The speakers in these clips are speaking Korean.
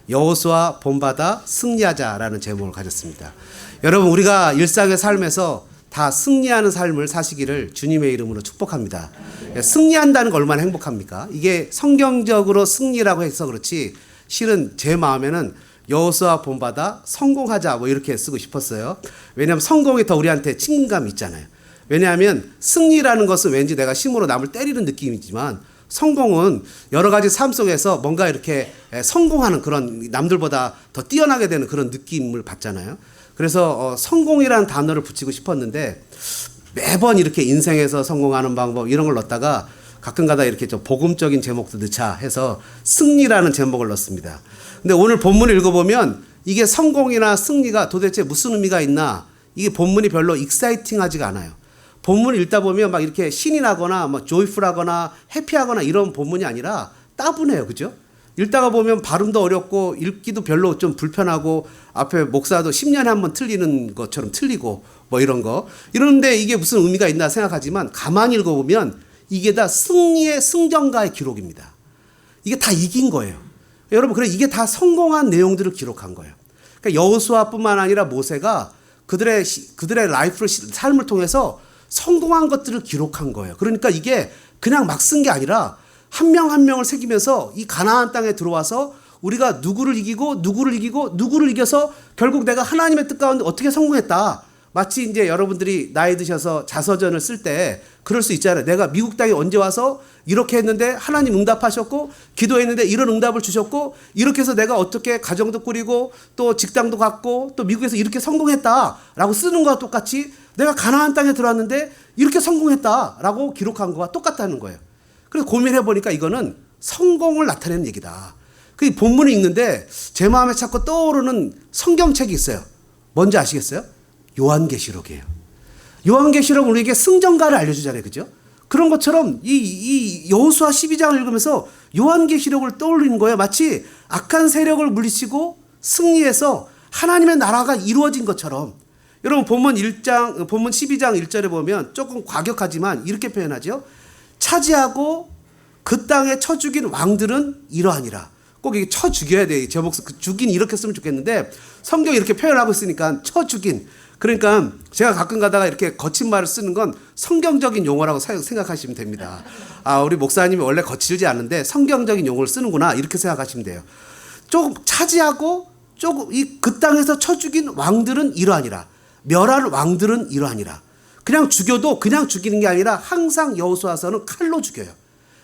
여호수아 본받아 승리하자라는 제목을 가졌습니다. 여러분, 우리가 일상의 삶에서 다 승리하는 삶을 사시기를 주님의 이름으로 축복합니다. 승리한다는 거 얼마나 행복합니까? 이게 성경적으로 승리라고 해서 그렇지 실은 제 마음에는 여호수아 본받아 성공하자 뭐 이렇게 쓰고 싶었어요. 왜냐하면 성공이 더 우리한테 친감이 있잖아요. 왜냐하면 승리라는 것은 왠지 내가 힘으로 남을 때리는 느낌이지만 성공은 여러 가지 삶 속에서 뭔가 이렇게 성공하는 그런 남들보다 더 뛰어나게 되는 그런 느낌을 받잖아요. 그래서 성공이라는 단어를 붙이고 싶었는데 매번 이렇게 인생에서 성공하는 방법 이런 걸 넣다가 가끔가다 이렇게 좀 복음적인 제목도 넣자 해서 승리라는 제목을 넣습니다. 근데 오늘 본문을 읽어보면 이게 성공이나 승리가 도대체 무슨 의미가 있나, 이게 본문이 별로 익사이팅하지가 않아요. 본문을 읽다 보면 막 이렇게 신이 나거나 뭐 조이풀하거나 해피하거나 이런 본문이 아니라 따분해요. 그죠? 읽다가 보면 발음도 어렵고 읽기도 별로 좀 불편하고 앞에 목사도 10년에 한 번 틀리는 것처럼 틀리고 뭐 이런 거. 이런데 이게 무슨 의미가 있나 생각하지만 가만히 읽어보면 이게 다 승리의 승전가의 기록입니다. 이게 다 이긴 거예요. 여러분, 그래 이게 다 성공한 내용들을 기록한 거예요. 그러니까 여호수아뿐만 아니라 모세가 그들의 라이프를 삶을 통해서 성공한 것들을 기록한 거예요. 그러니까 이게 그냥 막 쓴 게 아니라 한 명 한 명을 새기면서 이 가나안 땅에 들어와서 우리가 누구를 이기고 누구를 이겨서 결국 내가 하나님의 뜻 가운데 어떻게 성공했다. 마치 이제 여러분들이 나이 드셔서 자서전을 쓸 때 그럴 수 있잖아요. 내가 미국 땅에 언제 와서 이렇게 했는데 하나님 응답하셨고 기도했는데 이런 응답을 주셨고 이렇게 해서 내가 어떻게 가정도 꾸리고 또 직장도 갖고 또 미국에서 이렇게 성공했다라고 쓰는 거와 똑같이 내가 가나안 땅에 들어왔는데 이렇게 성공했다라고 기록한 거와 똑같다는 거예요. 그래서 고민해 보니까 이거는 성공을 나타내는 얘기다. 그 본문을 읽는데 제 마음에 자꾸 떠오르는 성경책이 있어요. 뭔지 아시겠어요? 요한계시록이에요. 요한계시록은 우리에게 승전가를 알려주잖아요. 그죠? 그런 것처럼 이 여호수아 12장을 읽으면서 요한계시록을 떠올리는 거예요. 마치 악한 세력을 물리치고 승리해서 하나님의 나라가 이루어진 것처럼. 여러분, 본문 12장 1절에 보면 조금 과격하지만 이렇게 표현하죠. 차지하고 그 땅에 쳐 죽인 왕들은 이러하니라. 꼭 이게 쳐 죽여야 돼. 제목 죽인 이렇게 쓰면 좋겠는데 성경이 이렇게 표현하고 있으니까 쳐 죽인. 그러니까 제가 가끔 가다가 이렇게 거친 말을 쓰는 건 성경적인 용어라고 생각하시면 됩니다. 아, 우리 목사님이 원래 거칠지 않은데 성경적인 용어를 쓰는구나 이렇게 생각하시면 돼요. 조금 차지하고 조금 그 땅에서 쳐 죽인 왕들은 이러하니라. 멸할 왕들은 이러하니라. 그냥 죽여도 그냥 죽이는 게 아니라 항상 여호수아서는 칼로 죽여요.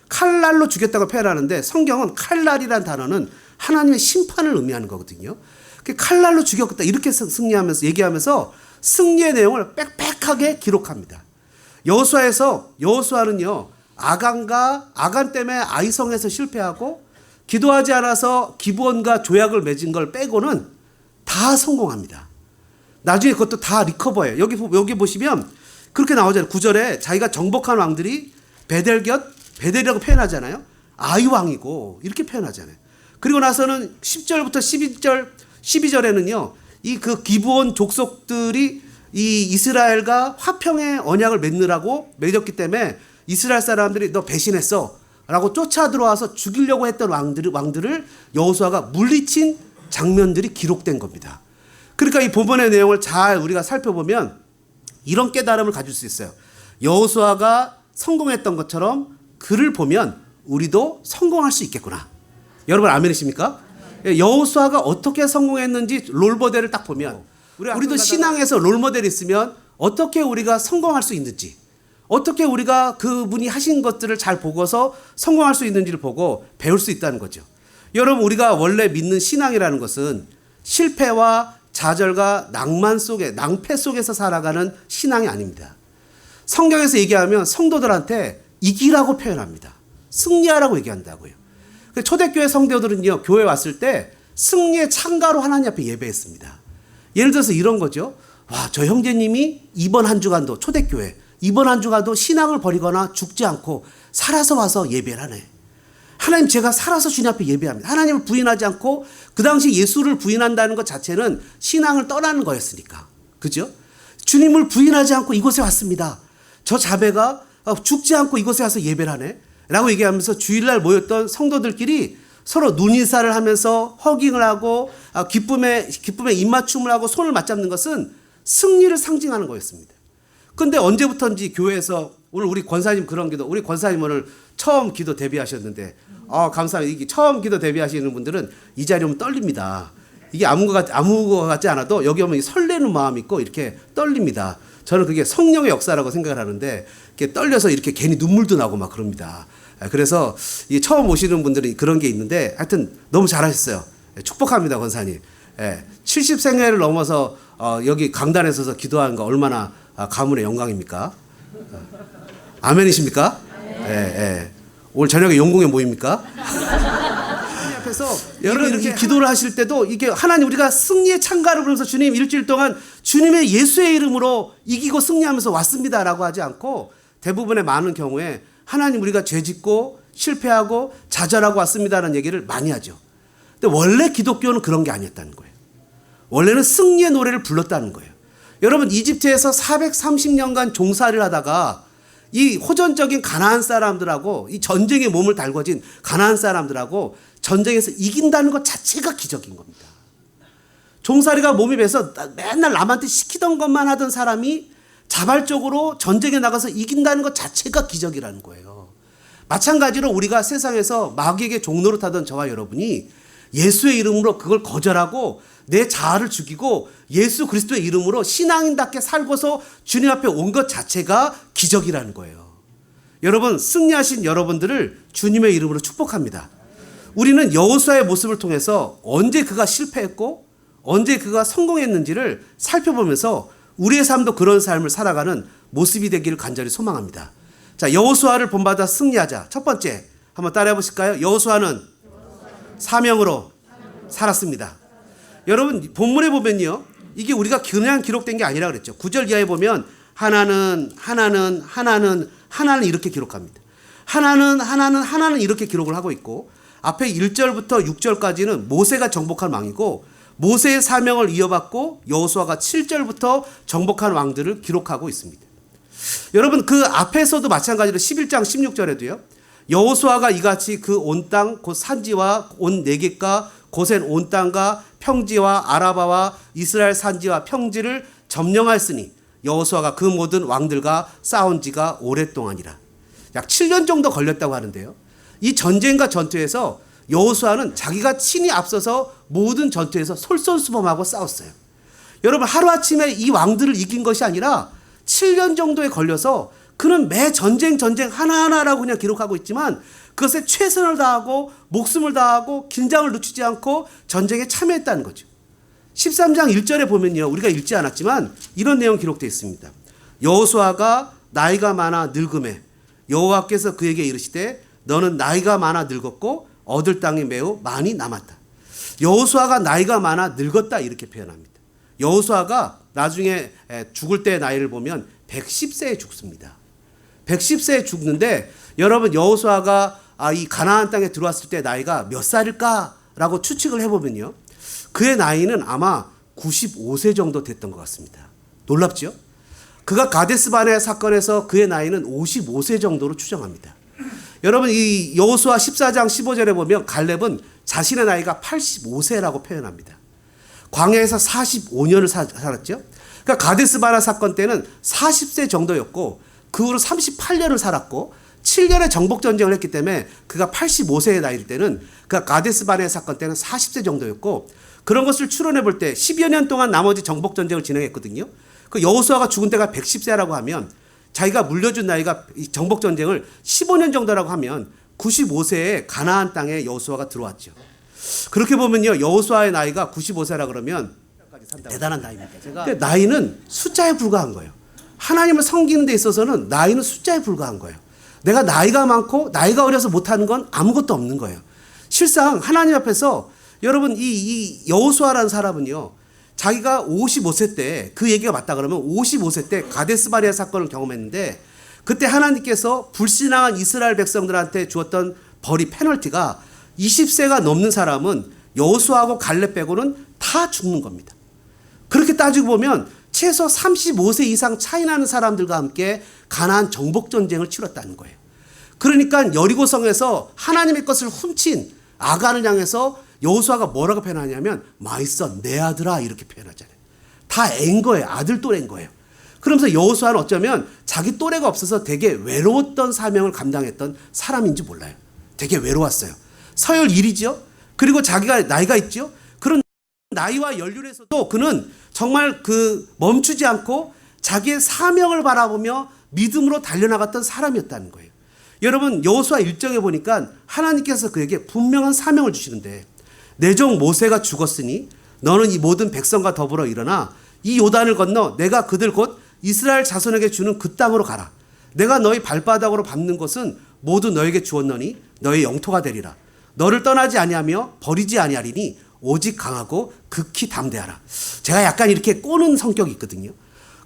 칼날로 죽였다고 표현하는데 성경은 칼날이라는 단어는 하나님의 심판을 의미하는 거거든요. 칼날로 죽였다 이렇게 승리하면서 얘기하면서 승리의 내용을 빽빽하게 기록합니다. 여호수아는요 아간 때문에 아이성에서 실패하고 기도하지 않아서 기브온과 조약을 맺은 걸 빼고는 다 성공합니다. 나중에 그것도 다 리커버해요. 여기 보시면 그렇게 나오잖아요. 9절에 자기가 정복한 왕들이 베델이라고 표현하잖아요. 아이 왕이고 이렇게 표현하잖아요. 그리고 나서는 10절부터 12절에는요. 그 기브온 족속들이 이 이스라엘과 화평의 언약을 맺느라고 맺었기 때문에 이스라엘 사람들이 너 배신했어 라고 쫓아 들어와서 죽이려고 했던 왕들을 여호수아가 물리친 장면들이 기록된 겁니다. 그러니까 이 본문의 내용을 잘 우리가 살펴보면 이런 깨달음을 가질 수 있어요. 여호수아가 성공했던 것처럼 그를 보면 우리도 성공할 수 있겠구나. 여러분 아멘이십니까? 여호수아가 어떻게 성공했는지 롤모델을 딱 보면 우리도 신앙에서 롤모델이 있으면 어떻게 우리가 성공할 수 있는지, 어떻게 우리가 그분이 하신 것들을 잘 보고서 성공할 수 있는지를 보고 배울 수 있다는 거죠. 여러분, 우리가 원래 믿는 신앙이라는 것은 실패와 좌절과 낭패 속에서 살아가는 신앙이 아닙니다. 성경에서 얘기하면 성도들한테 이기라고 표현합니다. 승리하라고 얘기한다고요. 초대교회 성도들은요, 교회 왔을 때 승리의 창가로 하나님 앞에 예배했습니다. 예를 들어서 이런 거죠. 와, 저 형제님이 이번 한 주간도 초대교회 이번 한 주간도 신앙을 버리거나 죽지 않고 살아서 와서 예배를 하네. 하나님, 제가 살아서 주님 앞에 예배합니다. 하나님을 부인하지 않고 그 당시 예수를 부인한다는 것 자체는 신앙을 떠나는 거였으니까. 그죠? 주님을 부인하지 않고 이곳에 왔습니다. 저 자매가 죽지 않고 이곳에 와서 예배를 하네 라고 얘기하면서 주일날 모였던 성도들끼리 서로 눈인사를 하면서 허깅을 하고 기쁨에 입맞춤을 하고 손을 맞잡는 것은 승리를 상징하는 거였습니다. 그런데 언제부턴지 교회에서 오늘 우리 권사님 그런 기도, 우리 권사님 오늘 처음 기도 데뷔하셨는데 감사합니다. 이게 처음 기도 데뷔하시는 분들은 이 자리 오면 떨립니다. 이게 아무 거 같지 않아도 여기 오면 설레는 마음이 있고 이렇게 떨립니다. 저는 그게 성령의 역사라고 생각을 하는데 이렇게 떨려서 이렇게 괜히 눈물도 나고 막 그럽니다. 그래서 이 처음 오시는 분들은 그런 게 있는데 하여튼 너무 잘하셨어요. 축복합니다, 권사님. 70생애를 넘어서 여기 강단에 서서 기도하는 거 얼마나 가문의 영광입니까? 아멘이십니까? 오늘 저녁에 용궁에 모입니까? 앞에서 여러분 이렇게 기도를 하실 때도 이게 하나님 우리가 승리의 창가를 부르면서 주님 일주일 동안 주님의 예수의 이름으로 이기고 승리하면서 왔습니다라고 하지 않고 대부분의 많은 경우에 하나님 우리가 죄짓고 실패하고 좌절하고 왔습니다라는 얘기를 많이 하죠. 근데 원래 기독교는 그런 게 아니었다는 거예요. 원래는 승리의 노래를 불렀다는 거예요. 여러분 이집트에서 430년간 종살이를 하다가 이 호전적인 가나안 사람들하고 이 전쟁에 몸을 달궈진 가나안 사람들하고 전쟁에서 이긴다는 것 자체가 기적인 겁니다. 종살이가 몸이 배서 맨날 남한테 시키던 것만 하던 사람이 자발적으로 전쟁에 나가서 이긴다는 것 자체가 기적이라는 거예요. 마찬가지로 우리가 세상에서 마귀에게 종노릇하던 저와 여러분이 예수의 이름으로 그걸 거절하고 내 자아를 죽이고 예수 그리스도의 이름으로 신앙인답게 살고서 주님 앞에 온 것 자체가 기적이라는 거예요. 여러분 승리하신 여러분들을 주님의 이름으로 축복합니다. 우리는 여호수아의 모습을 통해서 언제 그가 실패했고 언제 그가 성공했는지를 살펴보면서 우리의 삶도 그런 삶을 살아가는 모습이 되기를 간절히 소망합니다. 자, 여호수아를 본받아 승리하자. 첫 번째 한번 따라해 보실까요? 여호수아는 사명으로 살았습니다. 여러분 본문에 보면요, 이게 우리가 그냥 기록된 게 아니라 그랬죠. 9절 이하에 보면 하나는 이렇게 기록합니다. 하나는 이렇게 기록을 하고 있고 앞에 1절부터 6절까지는 모세가 정복한 왕이고 모세의 사명을 이어받고 여호수아가 7절부터 정복한 왕들을 기록하고 있습니다. 여러분 그 앞에서도 마찬가지로 11장 16절에도요. 여호수아가 이같이 그 온 땅 곧 산지와 온 내겝과 고센 온 땅과 평지와 아라바와 이스라엘 산지와 평지를 점령하였으니 여호수아가 그 모든 왕들과 싸운 지가 오랫동안이라. 약 7년 정도 걸렸다고 하는데요. 이 전쟁과 전투에서 여호수아는 자기가 친히 앞서서 모든 전투에서 솔선수범하고 싸웠어요. 여러분 하루아침에 이 왕들을 이긴 것이 아니라 7년 정도에 걸려서 그는 매 전쟁 하나하나라고 그냥 기록하고 있지만 그것에 최선을 다하고 목숨을 다하고 긴장을 늦추지 않고 전쟁에 참여했다는 거죠. 13장 1절에 보면요. 우리가 읽지 않았지만 이런 내용 기록되어 있습니다. 여호수아가 나이가 많아 늙음에 여호와께서 그에게 이르시되 너는 나이가 많아 늙었고 얻을 땅이 매우 많이 남았다. 여호수아가 나이가 많아 늙었다 이렇게 표현합니다. 여호수아가 나중에 죽을 때의 나이를 보면 110세에 죽습니다. 110세에 죽는데 여러분 여호수아가 이 가나안 땅에 들어왔을 때 나이가 몇 살일까라고 추측을 해보면요. 그의 나이는 아마 95세 정도 됐던 것 같습니다. 놀랍죠? 그가 가데스바네 사건에서 그의 나이는 55세 정도로 추정합니다. 여러분 이 여호수아 14장 15절에 보면 갈렙은 자신의 나이가 85세라고 표현합니다. 광야에서 45년을 살았죠. 그러니까 가데스바네 사건 때는 40세 정도였고 그 후로 38년을 살았고 7년의 정복전쟁을 했기 때문에 그가 85세의 나이일 때는 그가 가데스바네 사건 때는 40세 정도였고 그런 것을 추론해 볼 때 10여 년 동안 나머지 정복전쟁을 진행했거든요. 그 여호수아가 죽은 때가 110세라고 하면 자기가 물려준 나이가 정복전쟁을 15년 정도라고 하면 95세에 가나안 땅에 여호수아가 들어왔죠. 그렇게 보면요. 여호수아의 나이가 95세라 그러면 대단한 나이입니다. 근데 나이는 숫자에 불과한 거예요. 하나님을 섬기는 데 있어서는 나이는 숫자에 불과한 거예요. 내가 나이가 많고 나이가 어려서 못하는 건 아무것도 없는 거예요. 실상 하나님 앞에서 여러분 이 여호수아라는 사람은요. 자기가 55세 때 그 얘기가 맞다 그러면 55세 때 가데스바리아 사건을 경험했는데 그때 하나님께서 불신앙한 이스라엘 백성들한테 주었던 벌이 페널티가 20세가 넘는 사람은 여호수아하고 갈렙 빼고는 다 죽는 겁니다. 그렇게 따지고 보면 최소 35세 이상 차이 나는 사람들과 함께 가나안 정복 전쟁을 치렀다는 거예요. 그러니까 여리고성에서 하나님의 것을 훔친 아간을 향해서 여호수아가 뭐라고 표현하냐면 my son, 내 아들아 이렇게 표현하잖아요. 다 애인 거예요. 아들 또래인 거예요. 그러면서 여호수아는 어쩌면 자기 또래가 없어서 되게 외로웠던 사명을 감당했던 사람인지 몰라요. 되게 외로웠어요. 서열 1위죠. 그리고 자기가 나이가 있죠. 그런 나이와 연륜에서도 그는 정말 멈추지 않고 자기의 사명을 바라보며 믿음으로 달려나갔던 사람이었다는 거예요. 여러분 여호수아 1장에 보니까 하나님께서 그에게 분명한 사명을 주시는데 내 종 모세가 죽었으니 너는 이 모든 백성과 더불어 일어나 이 요단을 건너 내가 그들 곧 이스라엘 자손에게 주는 그 땅으로 가라. 내가 너희 발바닥으로 밟는 것은 모두 너에게 주었노니 너의 영토가 되리라. 너를 떠나지 아니하며 버리지 아니하리니 오직 강하고 극히 담대하라. 제가 약간 이렇게 꼬는 성격이 있거든요.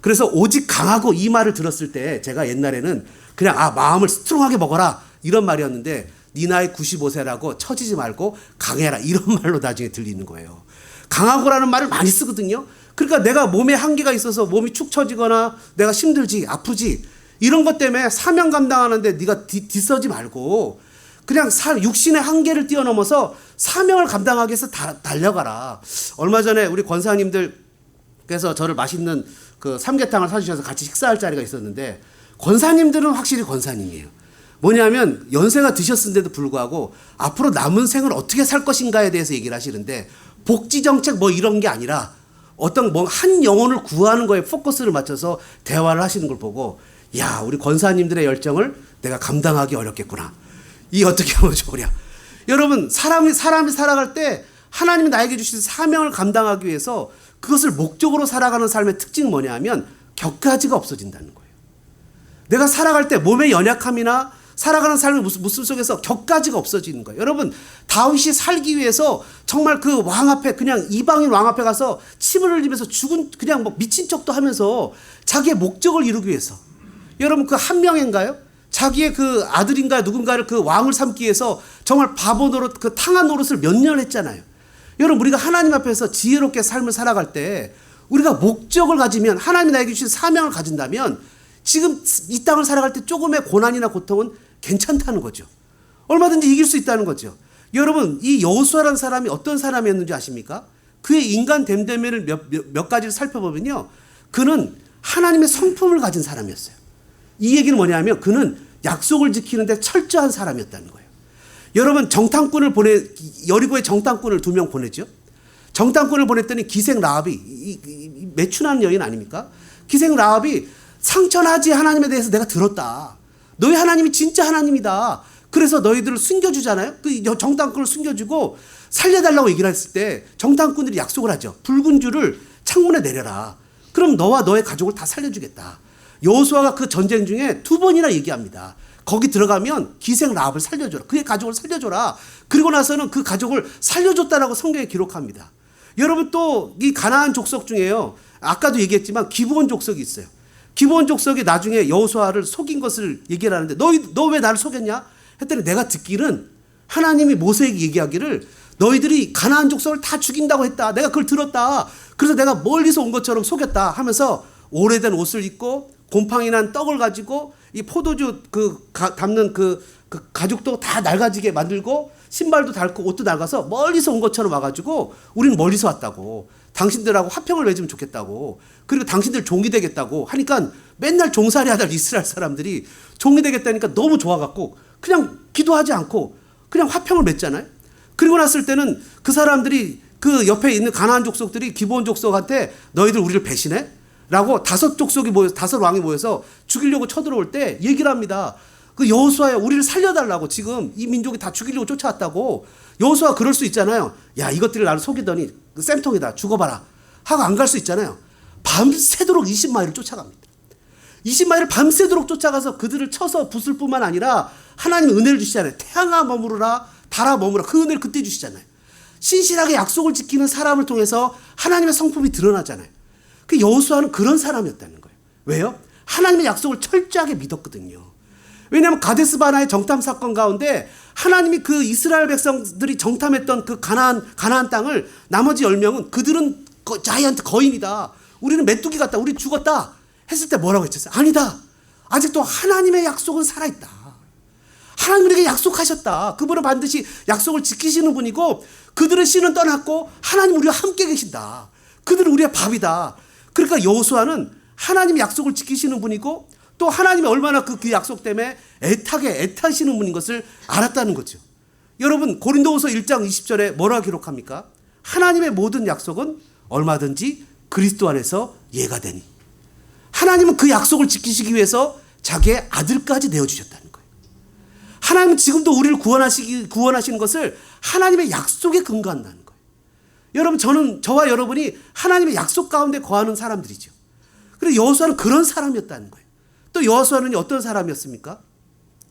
그래서 오직 강하고 이 말을 들었을 때 제가 옛날에는 그냥 마음을 스트롱하게 먹어라 이런 말이었는데 네 나이 95세라고 처지지 말고 강해라 이런 말로 나중에 들리는 거예요. 강하고라는 말을 많이 쓰거든요. 그러니까 내가 몸에 한계가 있어서 몸이 축 처지거나 내가 힘들지 아프지 이런 것 때문에 사명 감당하는데 네가 뒤서지 말고 그냥 육신의 한계를 뛰어넘어서 사명을 감당하기 위해서 달려가라. 얼마 전에 우리 권사님들께서 저를 맛있는 삼계탕을 사주셔서 같이 식사할 자리가 있었는데 권사님들은 확실히 권사님이에요. 뭐냐면 연세가 드셨는데도 불구하고 앞으로 남은 생을 어떻게 살 것인가에 대해서 얘기를 하시는데 복지정책 뭐 이런 게 아니라 어떤 한 영혼을 구하는 거에 포커스를 맞춰서 대화를 하시는 걸 보고 야 우리 권사님들의 열정을 내가 감당하기 어렵겠구나. 이 어떻게 하면 좋으냐. 여러분 사람이 살아갈 때 하나님이 나에게 주신 사명을 감당하기 위해서 그것을 목적으로 살아가는 삶의 특징은 뭐냐 하면 격가지가 없어진다는 거예요. 내가 살아갈 때 몸의 연약함이나 살아가는 삶의 모습 속에서 격가지가 없어지는 거예요. 여러분 다윗이 살기 위해서 정말 그 왕 앞에 그냥 이방인 왕 앞에 가서 침을 흘리면서 죽은 그냥 미친 척도 하면서 자기의 목적을 이루기 위해서 여러분 그 한 명인가요? 자기의 그 아들인가 누군가를 그 왕을 삼기 위해서 정말 바보 노릇 그 탕한 노릇을 몇 년 했잖아요. 여러분 우리가 하나님 앞에서 지혜롭게 삶을 살아갈 때 우리가 목적을 가지면 하나님이 나에게 주신 사명을 가진다면 지금 이 땅을 살아갈 때 조금의 고난이나 고통은 괜찮다는 거죠. 얼마든지 이길 수 있다는 거죠. 여러분 이 여호수아라는 사람이 어떤 사람이었는지 아십니까? 그의 인간 됨됨이를 몇 가지를 살펴보면요. 그는 하나님의 성품을 가진 사람이었어요. 이 얘기는 뭐냐면 그는 약속을 지키는데 철저한 사람이었다는 거예요. 여러분 여리고에 정탐꾼을 2명 보내죠. 정탐꾼을 보냈더니 기생 라합이 매춘한 여인 아닙니까? 기생 라합이 상천하지 하나님에 대해서 내가 들었다. 너희 하나님이 진짜 하나님이다. 그래서 너희들을 숨겨주잖아요. 그 정탐꾼을 숨겨주고 살려달라고 얘기를 했을 때 정탐꾼들이 약속을 하죠. 붉은 줄을 창문에 내려라. 그럼 너와 너의 가족을 다 살려주겠다. 여호수아가 그 전쟁 중에 2번이나 얘기합니다. 거기 들어가면 기생 라합을 살려줘라. 그의 가족을 살려줘라. 그리고 나서는 그 가족을 살려줬다라고 성경에 기록합니다. 여러분 또 이 가나안 족속 중에요. 아까도 얘기했지만 기브온 족속이 있어요. 기브온 족속이 나중에 여호수아를 속인 것을 얘기를 하는데 너 왜 나를 속였냐? 했더니 내가 듣기는 하나님이 모세에게 얘기하기를 너희들이 가나안 족속을 다 죽인다고 했다. 내가 그걸 들었다. 그래서 내가 멀리서 온 것처럼 속였다 하면서 오래된 옷을 입고 곰팡이 난 떡을 가지고 이 포도주 담는 그 가죽도 다 낡아지게 만들고 신발도 닳고 옷도 낡아서 멀리서 온 것처럼 와가지고 우리는 멀리서 왔다고 당신들하고 화평을 맺으면 좋겠다고 그리고 당신들 종이 되겠다고 하니까 맨날 종살이 하던 이스라엘 사람들이 종이 되겠다니까 너무 좋아갖고 그냥 기도하지 않고 그냥 화평을 맺잖아요. 그리고 났을 때는 그 사람들이 그 옆에 있는 가나안 족속들이 기브온 족속한테 너희들 우리를 배신해? 라고 5 왕이 모여서 죽이려고 쳐들어올 때 얘기를 합니다. 그 여호수아야 우리를 살려달라고 지금 이 민족이 다 죽이려고 쫓아왔다고. 여호수아 그럴 수 있잖아요. 야 이것들이 나를 속이더니 그 쌤통이다 죽어봐라 하고 안 갈 수 있잖아요. 밤새도록 20마일을 쫓아갑니다. 20마일을 밤새도록 쫓아가서 그들을 쳐서 부술 뿐만 아니라 하나님이 은혜를 주시잖아요. 태양아 머무르라 달아 머무르라 그 은혜를 그때 주시잖아요. 신실하게 약속을 지키는 사람을 통해서 하나님의 성품이 드러나잖아요. 그 여호수아는 그런 사람이었다는 거예요. 왜요? 하나님의 약속을 철저하게 믿었거든요. 왜냐하면 가데스 바나의 정탐 사건 가운데 하나님이 그 이스라엘 백성들이 정탐했던 그 가나안 땅을 나머지 10명은 그들은 자이언트 거인이다. 우리는 메뚜기 같다. 우리 죽었다. 했을 때 뭐라고 했었어요? 아니다. 아직도 하나님의 약속은 살아있다. 하나님에게 약속하셨다. 그분은 반드시 약속을 지키시는 분이고 그들의 신은 떠났고 하나님 우리와 함께 계신다. 그들은 우리의 밥이다. 그러니까 여호수아는 하나님의 약속을 지키시는 분이고 또 하나님이 얼마나 그 약속 때문에 애타시는 분인 것을 알았다는 거죠. 여러분 고린도후서 1장 20절에 뭐라 기록합니까? 하나님의 모든 약속은 얼마든지 그리스도 안에서 예가 되니. 하나님은 그 약속을 지키시기 위해서 자기의 아들까지 내어주셨다는 거예요. 하나님은 지금도 우리를 구원하시는 것을 하나님의 약속에 근거한다는 거예요. 여러분 저와 여러분이 하나님의 약속 가운데 거하는 사람들이죠. 그리고 여호수아는 그런 사람이었다는 거예요. 또 여호수아는 어떤 사람이었습니까?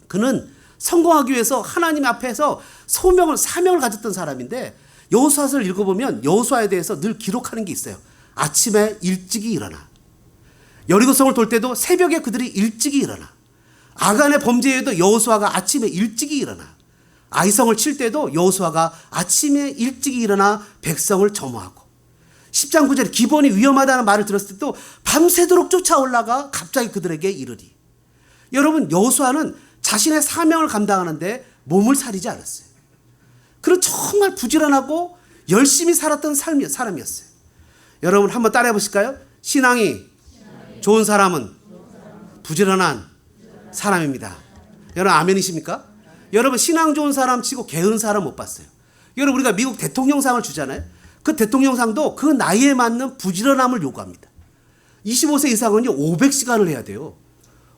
그는 성공하기 위해서 하나님 앞에서 사명을 가졌던 사람인데 여호수아서를 읽어보면 여호수아에 대해서 늘 기록하는 게 있어요. 아침에 일찍이 일어나. 여리고성을 돌 때도 새벽에 그들이 일찍이 일어나. 아간의 범죄에도 여호수아가 아침에 일찍이 일어나. 아이성을 칠 때도 여호수아가 아침에 일찍이 일어나 백성을 점호하고. 10장 9절에 기본이 위험하다는 말을 들었을 때도 밤새도록 쫓아올라가 갑자기 그들에게 이르리. 여러분 여호수아는 자신의 사명을 감당하는데 몸을 사리지 않았어요. 그런 정말 부지런하고 열심히 살았던 사람이었어요. 여러분 한번 따라해 보실까요? 신앙이 좋은 사람은 부지런한 사람입니다. 여러분 아멘이십니까? 여러분 신앙 좋은 사람 치고 게으른 사람 못 봤어요. 여러분 우리가 미국 대통령상을 주잖아요. 그 대통령상도 그 나이에 맞는 부지런함을 요구합니다. 25세 이상은요 500시간을 해야 돼요.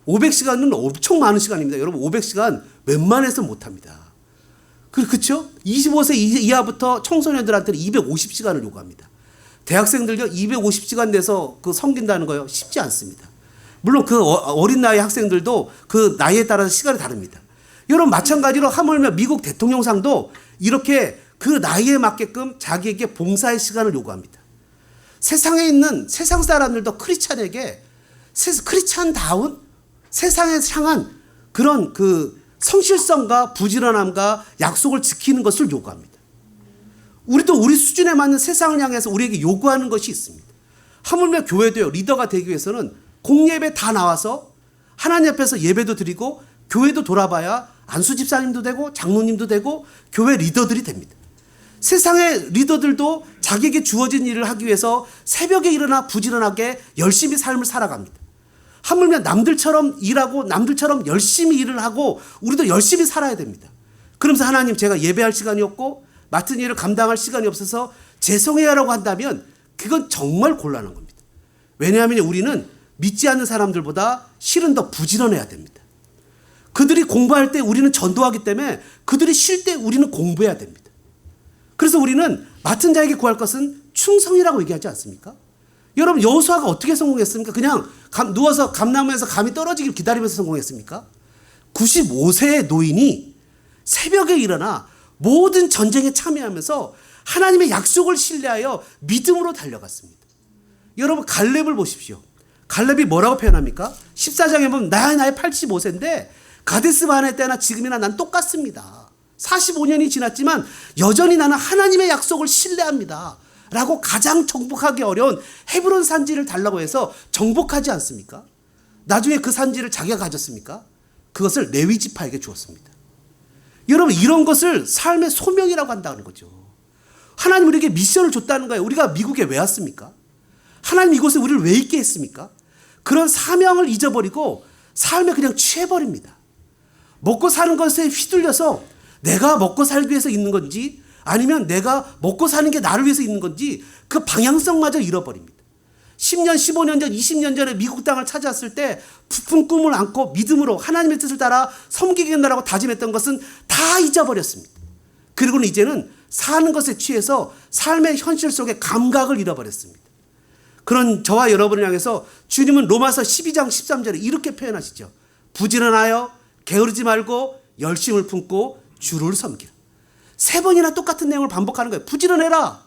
500시간은 엄청 많은 시간입니다. 여러분 500시간 웬만해서 못합니다. 그렇죠? 25세 이하부터 청소년들한테는 250시간을 요구합니다. 대학생들요 250시간 내서 섬긴다는 거요 쉽지 않습니다. 물론 그 어린 나이 학생들도 그 나이에 따라서 시간이 다릅니다. 여러분 마찬가지로 하물며 미국 대통령상도 이렇게 그 나이에 맞게끔 자기에게 봉사의 시간을 요구합니다. 세상에 있는 세상 사람들도 크리스찬에게 크리스찬다운 세상에 향한 그런 성실성과 부지런함과 약속을 지키는 것을 요구합니다. 우리도 우리 수준에 맞는 세상을 향해서 우리에게 요구하는 것이 있습니다. 하물며 교회도요 리더가 되기 위해서는 공예배 다 나와서 하나님 앞에서 예배도 드리고 교회도 돌아봐야 안수 집사님도 되고 장로님도 되고 교회 리더들이 됩니다. 세상의 리더들도 자기에게 주어진 일을 하기 위해서 새벽에 일어나 부지런하게 열심히 삶을 살아갑니다. 하물며 남들처럼 일하고 남들처럼 열심히 일을 하고 우리도 열심히 살아야 됩니다. 그러면서 하나님 제가 예배할 시간이 없고 맡은 일을 감당할 시간이 없어서 죄송해요 라고 한다면 그건 정말 곤란한 겁니다. 왜냐하면 우리는 믿지 않는 사람들보다 실은 더 부지런해야 됩니다. 그들이 공부할 때 우리는 전도하기 때문에 그들이 쉴 때 우리는 공부해야 됩니다. 그래서 우리는 맡은 자에게 구할 것은 충성이라고 얘기하지 않습니까? 여러분 여호수아가 어떻게 성공했습니까? 그냥 누워서 감나무에서 감이 떨어지길 기다리면서 성공했습니까? 95세의 노인이 새벽에 일어나 모든 전쟁에 참여하면서 하나님의 약속을 신뢰하여 믿음으로 달려갔습니다. 여러분 갈렙을 보십시오. 갈렙이 뭐라고 표현합니까? 14장에 보면 나의 85세인데 가데스 바네 때나 지금이나 난 똑같습니다. 45년이 지났지만 여전히 나는 하나님의 약속을 신뢰합니다. 라고 가장 정복하기 어려운 헤브론 산지를 달라고 해서 정복하지 않습니까? 나중에 그 산지를 자기가 가졌습니까? 그것을 레위 지파에게 주었습니다. 여러분 이런 것을 삶의 소명이라고 한다는 거죠. 하나님 우리에게 미션을 줬다는 거예요. 우리가 미국에 왜 왔습니까? 하나님 이곳에 우리를 왜 있게 했습니까? 그런 사명을 잊어버리고 삶에 그냥 취해버립니다. 먹고 사는 것에 휘둘려서 내가 먹고 살기 위해서 있는 건지 아니면 내가 먹고 사는 게 나를 위해서 있는 건지 그 방향성마저 잃어버립니다. 10년, 15년 전, 20년 전에 미국 땅을 찾아왔을 때 부푼 꿈을 안고 믿음으로 하나님의 뜻을 따라 섬기겠다라고 다짐했던 것은 다 잊어버렸습니다. 그리고는 이제는 사는 것에 취해서 삶의 현실 속에 감각을 잃어버렸습니다. 그런 저와 여러분을 향해서 주님은 로마서 12장 13절에 이렇게 표현하시죠. 부지런하여 게으르지 말고 열심을 품고 주를 섬기라. 3번이나 똑같은 내용을 반복하는 거예요. 부지런해라.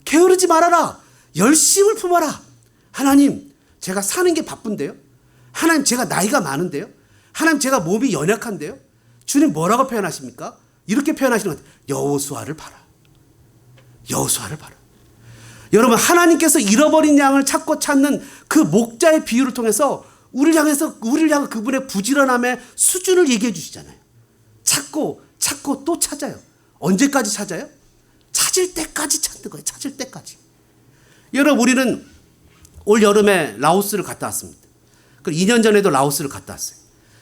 게으르지 말아라. 열심을 품어라. 하나님, 제가 사는 게 바쁜데요. 하나님, 제가 나이가 많은데요. 하나님, 제가 몸이 연약한데요. 주님 뭐라고 표현하십니까? 이렇게 표현하시는 것 같아요. 여호수아를 봐라. 여호수아를 봐라. 여러분, 하나님께서 잃어버린 양을 찾고 찾는 그 목자의 비유를 통해서 우리를 향한 그분의 부지런함의 수준을 얘기해 주시잖아요. 찾고 찾고 또 찾아요. 언제까지 찾아요? 찾을 때까지 찾는 거예요. 찾을 때까지. 여러분, 우리는 올 여름에 라오스를 갔다 왔습니다. 2년 전에도 라오스를 갔다 왔어요.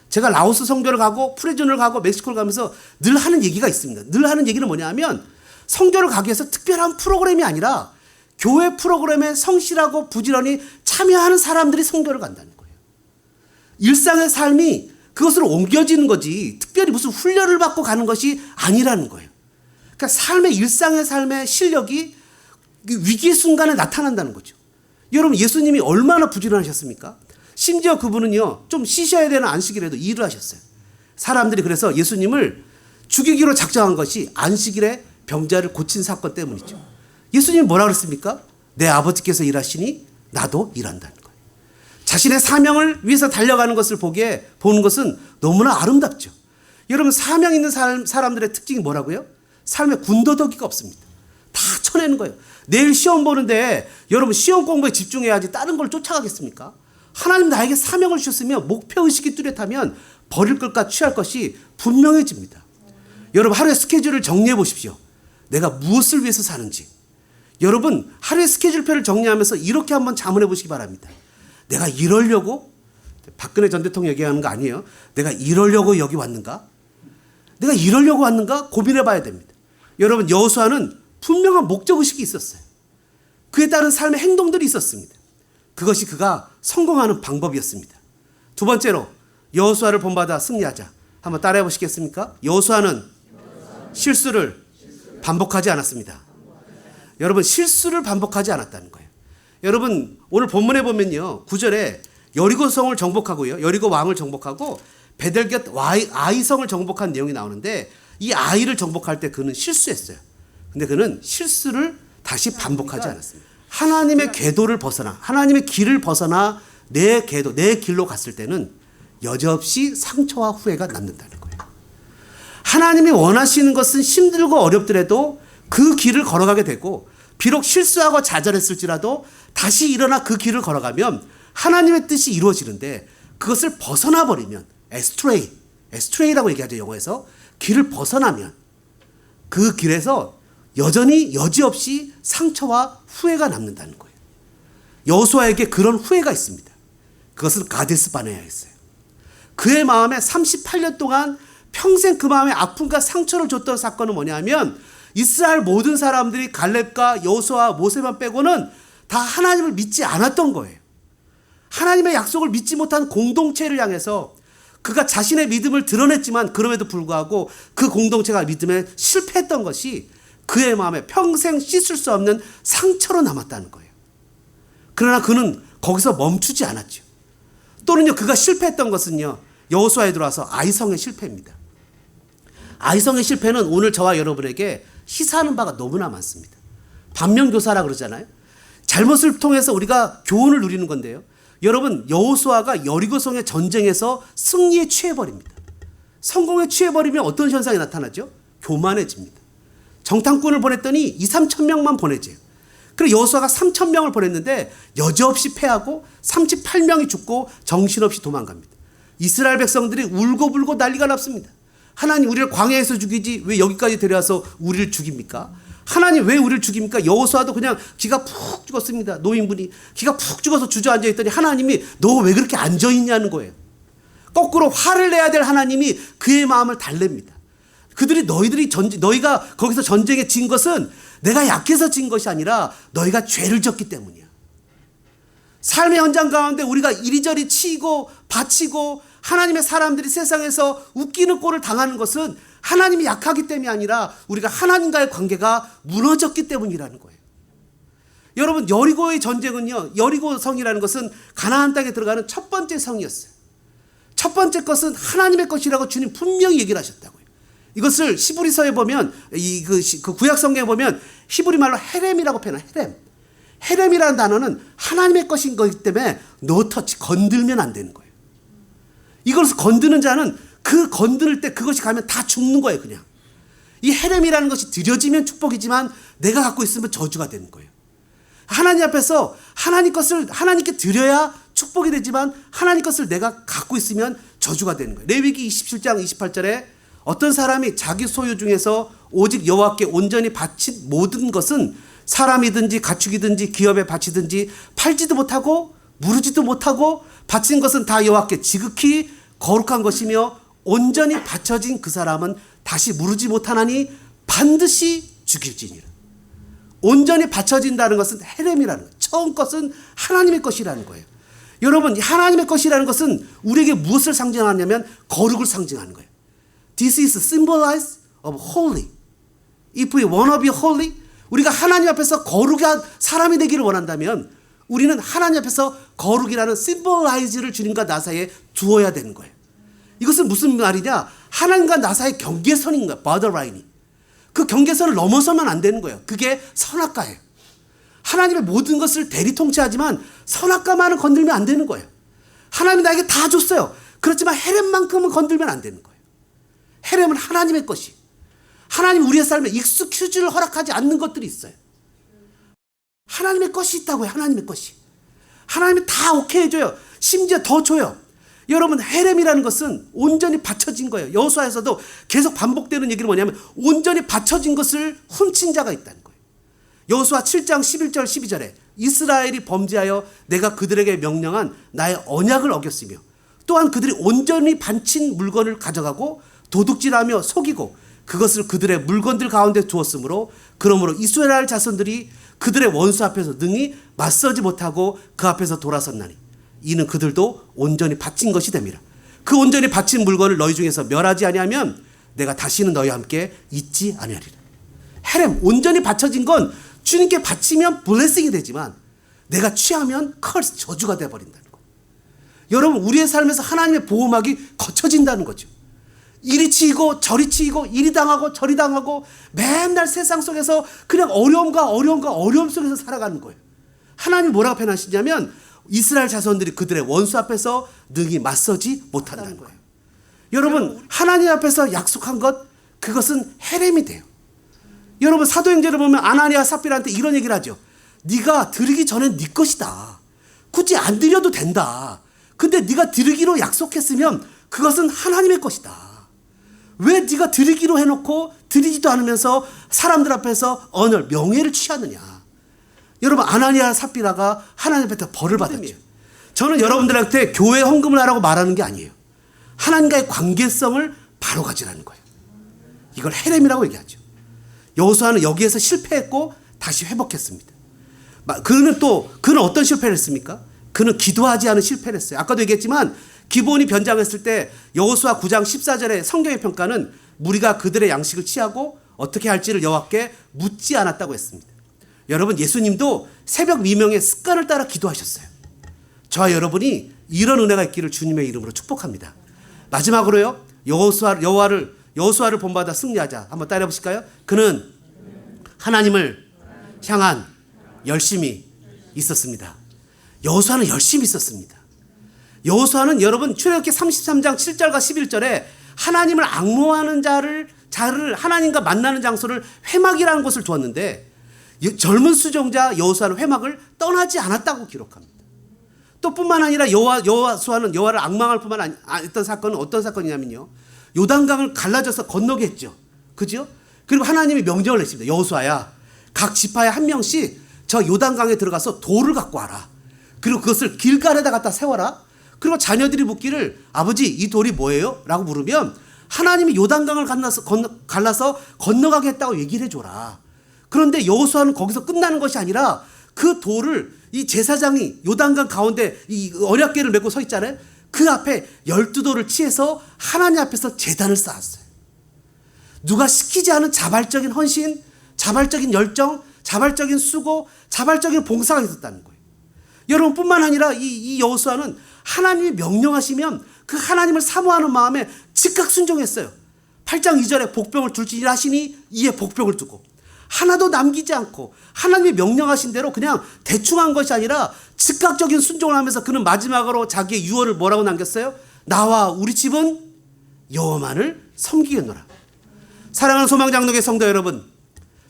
제가 라오스 선교를 가고 프레존을 가고 멕시코를 가면서 늘 하는 얘기가 있습니다. 늘 하는 얘기는 뭐냐면 선교를 가기 위해서 특별한 프로그램이 아니라 교회 프로그램에 성실하고 부지런히 참여하는 사람들이 선교를 간다는 거예요. 일상의 삶이 그것으로 옮겨지는 거지 특별히 무슨 훈련을 받고 가는 것이 아니라는 거예요. 그러니까 일상의 삶의 실력이 위기의 순간에 나타난다는 거죠. 여러분, 예수님이 얼마나 부지런하셨습니까? 심지어 그분은요, 좀 쉬셔야 되는 안식일에도 일을 하셨어요. 사람들이 그래서 예수님을 죽이기로 작정한 것이 안식일에 병자를 고친 사건 때문이죠. 예수님이 뭐라 그랬습니까? 내 아버지께서 일하시니 나도 일한다는 거예요. 자신의 사명을 위해서 달려가는 것을 보는 것은 너무나 아름답죠. 여러분, 사명 있는 사람들의 특징이 뭐라고요? 삶에 군더더기가 없습니다. 다 쳐내는 거예요. 내일 시험 보는데 여러분 시험 공부에 집중해야지 다른 걸 쫓아가겠습니까? 하나님 나에게 사명을 주셨으면 목표의식이 뚜렷하면 버릴 것과 취할 것이 분명해집니다. 여러분, 하루의 스케줄을 정리해 보십시오. 내가 무엇을 위해서 사는지. 여러분, 하루의 스케줄표를 정리하면서 이렇게 한번 자문해 보시기 바랍니다. 내가 이러려고, 박근혜 전 대통령 얘기하는 거 아니에요. 내가 이러려고 여기 왔는가? 내가 이러려고 왔는가? 고민해 봐야 됩니다. 여러분, 여호수아는 분명한 목적의식이 있었어요. 그에 따른 삶의 행동들이 있었습니다. 그것이 그가 성공하는 방법이었습니다. 두 번째로 여호수아를 본받아 승리하자. 한번 따라해 보시겠습니까? 여호수아는 실수를 반복하지 않았습니다. 여러분, 실수를 반복하지 않았다는 거예요. 여러분, 오늘 본문에 보면요, 9절에 여리고성을 정복하고요, 여리고 왕을 정복하고 베델곁 아이성을 정복한 내용이 나오는데, 이 아이를 정복할 때 그는 실수했어요. 근데 그는 실수를 다시 반복하지 않았습니다. 하나님의 궤도를 벗어나, 하나님의 길을 벗어나 내 길로 갔을 때는 여지없이 상처와 후회가 남는다는 거예요. 하나님이 원하시는 것은 힘들고 어렵더라도 그 길을 걸어가게 되고, 비록 실수하고 좌절했을지라도 다시 일어나 그 길을 걸어가면 하나님의 뜻이 이루어지는데, 그것을 벗어나 버리면 에스트레이라고 얘기하죠, 영어에서. 길을 벗어나면 그 길에서 여지없이 상처와 후회가 남는다는 거예요. 여호수아에게 그런 후회가 있습니다. 그것은 가데스 바네아였어요. 그의 마음에 38년 동안 평생 그 마음에 아픔과 상처를 줬던 사건은 뭐냐면, 이스라엘 모든 사람들이 갈렙과 여호수아, 모세만 빼고는 다 하나님을 믿지 않았던 거예요. 하나님의 약속을 믿지 못한 공동체를 향해서 그가 자신의 믿음을 드러냈지만 그럼에도 불구하고 그 공동체가 믿음에 실패했던 것이 그의 마음에 평생 씻을 수 없는 상처로 남았다는 거예요. 그러나 그는 거기서 멈추지 않았죠. 또는요, 그가 실패했던 것은요, 여호수아에 들어와서 아이성의 실패입니다. 아이성의 실패는 오늘 저와 여러분에게 시사하는 바가 너무나 많습니다. 반면교사라 그러잖아요. 잘못을 통해서 우리가 교훈을 누리는 건데요. 여러분, 여호수아가 여리고성의 전쟁에서 승리에 취해버립니다. 성공에 취해버리면 어떤 현상이 나타나죠? 교만해집니다. 정탐꾼을 보냈더니 2, 3천 명만 보내줘요. 그리고 여호수아가 3천 명을 보냈는데 여지없이 패하고 38명이 죽고 정신없이 도망갑니다. 이스라엘 백성들이 울고불고 난리가 났습니다. 하나님, 우리를 광야에서 죽이지 왜 여기까지 데려와서 우리를 죽입니까? 하나님, 왜 우리를 죽입니까? 여호수아도 그냥 기가 푹 죽었습니다. 노인분이 기가 푹 죽어서 주저앉아 있더니 하나님이 너 왜 그렇게 앉아있냐는 거예요. 거꾸로 화를 내야 될 하나님이 그의 마음을 달랩니다. 너희가 거기서 전쟁에 진 것은 내가 약해서 진 것이 아니라 너희가 죄를 졌기 때문이야. 삶의 현장 가운데 우리가 이리저리 치이고 바치고 하나님의 사람들이 세상에서 웃기는 꼴을 당하는 것은 하나님이 약하기 때문이 아니라 우리가 하나님과의 관계가 무너졌기 때문이라는 거예요. 여러분, 여리고의 전쟁은요, 여리고 성이라는 것은 가나안 땅에 들어가는 첫 번째 성이었어요. 첫 번째 것은 하나님의 것이라고 주님 분명히 얘기를 하셨다고요. 이것을 히브리서에 보면, 그 구약 성경에 보면 히브리 말로 헤렘이라고 표현해요. 헤렘이라는 단어는 하나님의 것인 거기 때문에 no touch, 건들면 안 되는 거예요. 이것을 건드는 자는 그 건드릴 때 그것이 가면 다 죽는 거예요, 그냥. 이 헤렘이라는 것이 드려지면 축복이지만 내가 갖고 있으면 저주가 되는 거예요. 하나님 앞에서 하나님 것을 하나님께 드려야 축복이 되지만 하나님 것을 내가 갖고 있으면 저주가 되는 거예요. 레위기 27장 28절에 어떤 사람이 자기 소유 중에서 오직 여호와께 온전히 바친 모든 것은 사람이든지 가축이든지 기업에 바치든지 팔지도 못하고 무르지도 못하고 바친 것은 다 여호와께 지극히 거룩한 것이며 온전히 바쳐진 그 사람은 다시 무르지 못하나니 반드시 죽일지니라. 온전히 바쳐진다는 것은 헤렘이라는 거예요. 처음 것은 하나님의 것이라는 거예요. 여러분, 하나님의 것이라는 것은 우리에게 무엇을 상징하냐면 거룩을 상징하는 거예요. This is symbolize of holy. If we want to be holy, 우리가 하나님 앞에서 거룩한 사람이 되기를 원한다면 우리는 하나님 앞에서 거룩이라는 symbolize를 주님과 나 사이에 두어야 되는 거예요. 이것은 무슨 말이냐? 하나님과 나 사이의 경계선인 거예요. borderline이. 그 경계선을 넘어서면 안 되는 거예요. 그게 선악과예요. 하나님의 모든 것을 대리 통치하지만 선악과만은 건들면 안 되는 거예요. 하나님이 나에게 다 줬어요. 그렇지만 헤렘만큼은 건들면 안 되는 거예요. 헤렘은 하나님의 것이. 하나님 우리의 삶에 익스큐즈를 허락하지 않는 것들이 있어요. 하나님의 것이 있다고요. 하나님의 것이. 하나님이 다 오케이 해줘요. 심지어 더 줘요. 여러분, 헤렘이라는 것은 온전히 바쳐진 거예요. 여호수아에서도 계속 반복되는 얘기는 뭐냐면 온전히 바쳐진 것을 훔친 자가 있다는 거예요. 여호수아 7장 11절 12절에 이스라엘이 범죄하여 내가 그들에게 명령한 나의 언약을 어겼으며 또한 그들이 온전히 바친 물건을 가져가고 도둑질하며 속이고 그것을 그들의 물건들 가운데 두었으므로 그러므로 이스라엘 자손들이 그들의 원수 앞에서 능히 맞서지 못하고 그 앞에서 돌아섰나니 이는 그들도 온전히 바친 것이 됨이라. 그 온전히 바친 물건을 너희 중에서 멸하지 아니하면 내가 다시는 너희와 함께 있지 아니하리라. 헤렘, 온전히 바쳐진 건 주님께 바치면 블레싱이 되지만 내가 취하면 커스, 저주가 되어버린다는 거예요. 여러분, 우리의 삶에서 하나님의 보호막이 거쳐진다는 거죠. 이리 치이고 저리 치이고 이리 당하고 저리 당하고 맨날 세상 속에서 그냥 어려움 속에서 살아가는 거예요. 하나님이 뭐라고 표현하시냐면 이스라엘 자손들이 그들의 원수 앞에서 능히 맞서지 못한다는 거예요. 여러분, 하나님 앞에서 약속한 것, 그것은 헤렘이 돼요. 여러분, 사도행전을 보면 아나니아 삽비라한테 이런 얘기를 하죠. 네가 드리기 전에 네 것이다. 굳이 안 드려도 된다. 근데 네가 드리기로 약속했으면 그것은 하나님의 것이다. 왜 네가 드리기로 해놓고 드리지도 않으면서 사람들 앞에서 언어, 명예를 취하느냐. 여러분, 아나니아 삽비라가 하나님 앞에 벌을 받았죠. 저는 여러분들한테 교회 헌금을 하라고 말하는 게 아니에요. 하나님과의 관계성을 바로 가지라는 거예요. 이걸 헤렘이라고 얘기하죠. 여호수아는 여기에서 실패했고 다시 회복했습니다. 그는 어떤 실패를 했습니까? 그는 기도하지 않은 실패를 했어요. 아까도 얘기했지만 기브온이 변장했을 때 여호수아 9장 14절의 성경의 평가는 무리가 그들의 양식을 취하고 어떻게 할지를 여호와께 묻지 않았다고 했습니다. 여러분, 예수님도 새벽 미명의 습관을 따라 기도하셨어요. 저와 여러분이 이런 은혜가 있기를 주님의 이름으로 축복합니다. 마지막으로요, 여호수아를 본받아 승리하자. 한번 따라해 보실까요? 그는 하나님을 향한 열심이 있었습니다. 여호수아는 열심히 있었습니다. 여호수아는 여러분 출애굽기 33장 7절과 11절에 하나님을 앙모하는 자를 하나님과 만나는 장소를 회막이라는 곳을 두었는데 젊은 수종자 여호수아는 회막을 떠나지 않았다고 기록합니다. 또 뿐만 아니라 여호수아는 여호와를 앙망할 뿐만 아니었던 사건은 어떤 사건이냐면요, 요단강을 갈라져서 건너게 했죠. 그죠? 그리고 하나님이 명령을 내십니다. 여호수아야, 각 지파에 한 명씩 저 요단강에 들어가서 돌을 갖고 와라. 그리고 그것을 길가에다 갖다 세워라. 그리고 자녀들이 묻기를 아버지 이 돌이 뭐예요? 라고 물으면 하나님이 요단강을 갈라서 건너가게 했다고 얘기를 해줘라. 그런데 여호수아는 거기서 끝나는 것이 아니라 그 돌을 이 제사장이 요단강 가운데 이 언약궤를 메고 서 있잖아요. 그 앞에 12돌을 치해서 하나님 앞에서 제단을 쌓았어요. 누가 시키지 않은 자발적인 헌신, 자발적인 열정, 자발적인 수고, 자발적인 봉사가 있었다는 거예요. 여러분 뿐만 아니라 이 여호수아는 하나님이 명령하시면 그 하나님을 사모하는 마음에 즉각 순종했어요. 8장 2절에 복병을 둘지니라 하시니 이에 복병을 두고 하나도 남기지 않고 하나님이 명령하신 대로 그냥 대충 한 것이 아니라 즉각적인 순종을 하면서 그는 마지막으로 자기의 유언을 뭐라고 남겼어요? 나와 우리 집은 여호와만을 섬기겠노라. 사랑하는 소망장로교 성도 여러분,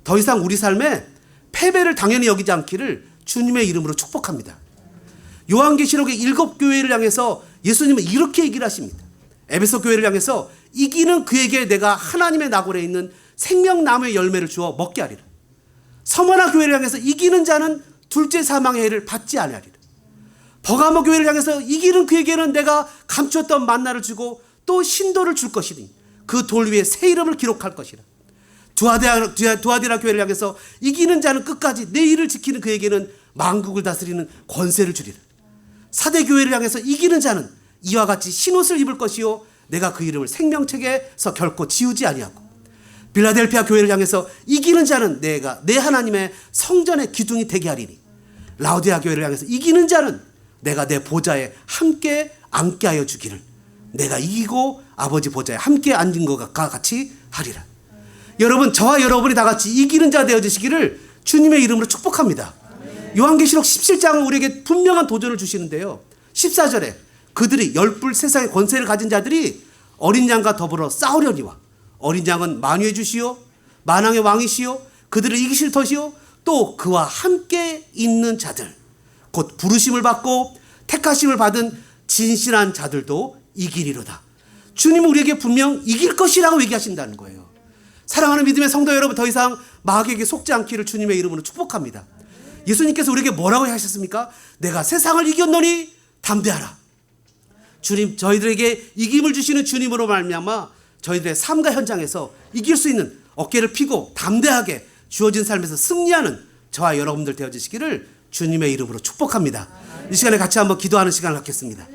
더 이상 우리 삶에 패배를 당연히 여기지 않기를 주님의 이름으로 축복합니다. 요한계시록의 7 교회를 향해서 예수님은 이렇게 얘기를 하십니다. 에베소 교회를 향해서 이기는 그에게 내가 하나님의 나골에 있는 생명나무의 열매를 주어 먹게 하리라. 서머나 교회를 향해서 이기는 자는 둘째 사망의 해를 받지 아니하리라. 버가모 교회를 향해서 이기는 그에게는 내가 감추었던 만나를 주고 또 신도를 줄 것이니 그 돌 위에 새 이름을 기록할 것이라. 두아디라 교회를 향해서 이기는 자는 끝까지 내 일을 지키는 그에게는 만국을 다스리는 권세를 주리라. 사대 교회를 향해서 이기는 자는 이와 같이 신옷을 입을 것이요 내가 그 이름을 생명책에서 결코 지우지 아니하고, 빌라델피아 교회를 향해서 이기는 자는 내가 내 하나님의 성전의 기둥이 되게 하리니, 라오디아 교회를 향해서 이기는 자는 내가 내 보좌에 함께 앉게 하여 주기를 내가 이기고 아버지 보좌에 함께 앉은 것과 같이 하리라. 여러분, 저와 여러분이 다 같이 이기는 자 되어주시기를 주님의 이름으로 축복합니다. 요한계시록 17장은 우리에게 분명한 도전을 주시는데요, 14절에 그들이 열불 세상의 권세를 가진 자들이 어린 양과 더불어 싸우려니와 어린 양은 만유의 주시오 만왕의 왕이시오 그들을 이기실 터시오 또 그와 함께 있는 자들 곧 부르심을 받고 택하심을 받은 진실한 자들도 이기리로다. 주님은 우리에게 분명 이길 것이라고 얘기하신다는 거예요. 사랑하는 믿음의 성도 여러분, 더 이상 마귀에게 속지 않기를 주님의 이름으로 축복합니다. 예수님께서 우리에게 뭐라고 하셨습니까? 내가 세상을 이겼노니 담대하라. 주님, 저희들에게 이김을 주시는 주님으로 말미암아 저희들의 삶과 현장에서 이길 수 있는 어깨를 펴고 담대하게 주어진 삶에서 승리하는 저와 여러분들 되어주시기를 주님의 이름으로 축복합니다. 이 시간에 같이 한번 기도하는 시간을 갖겠습니다.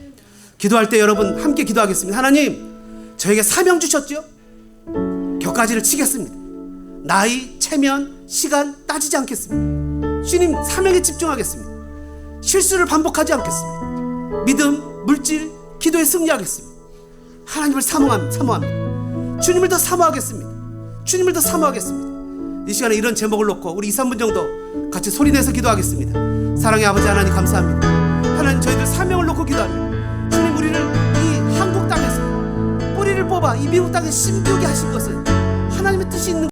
기도할 때 여러분 함께 기도하겠습니다. 하나님, 저에게 사명 주셨죠? 격가지를 치겠습니다. 나이, 체면, 시간 따지지 않겠습니다. 주님 사명에 집중하겠습니다. 실수를 반복하지 않겠습니다. 믿음, 물질, 기도에 승리하겠습니다. 하나님을 사모합니다. 주님을 더 사모하겠습니다. 주님을 더 사모하겠습니다. 이 시간에 이런 제목을 놓고 우리 2, 3분 정도 같이 소리내서 기도하겠습니다. 사랑의 아버지 하나님, 감사합니다. 하나님, 저희들 사명을 놓고 기도합니다. 주님, 우리를 이 한국 땅에서 뿌리를 뽑아 이 미국 땅에 심기게 하신 것은 하나님의 뜻이 있는